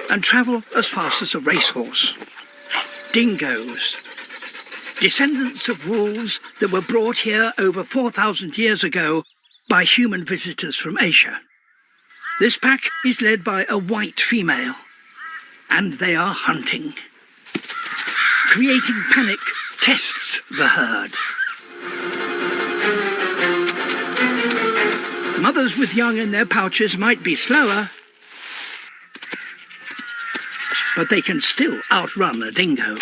and travel as fast as a racehorse. Dingoes, descendants of wolves that were brought here over 4,000 years ago by human visitors from Asia. This pack is led by a white female, and they are hunting. Creating panic tests the herd. Mothers with young in their pouches might be slower, but they can still outrun a dingo.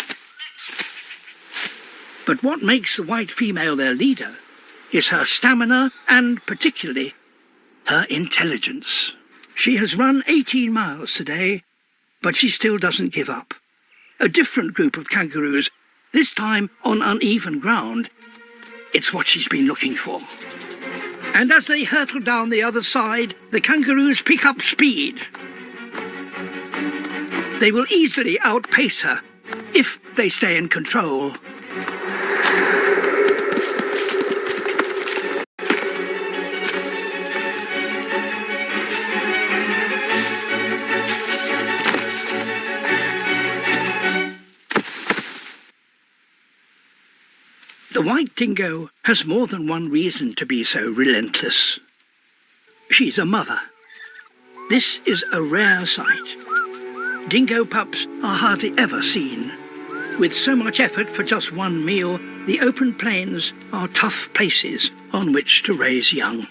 But what makes the white female their leader is her stamina and, particularly, her intelligence. She has run 18 miles today, but she still doesn't give up. A different group of kangaroos, this time on uneven ground. It's what she's been looking for. And as they hurtle down the other side, the kangaroos pick up speed. They will easily outpace her if they stay in control. The white dingo has more than one reason to be so relentless. She's a mother. This is a rare sight. Dingo pups are hardly ever seen. With so much effort for just one meal, the open plains are tough places on which to raise young.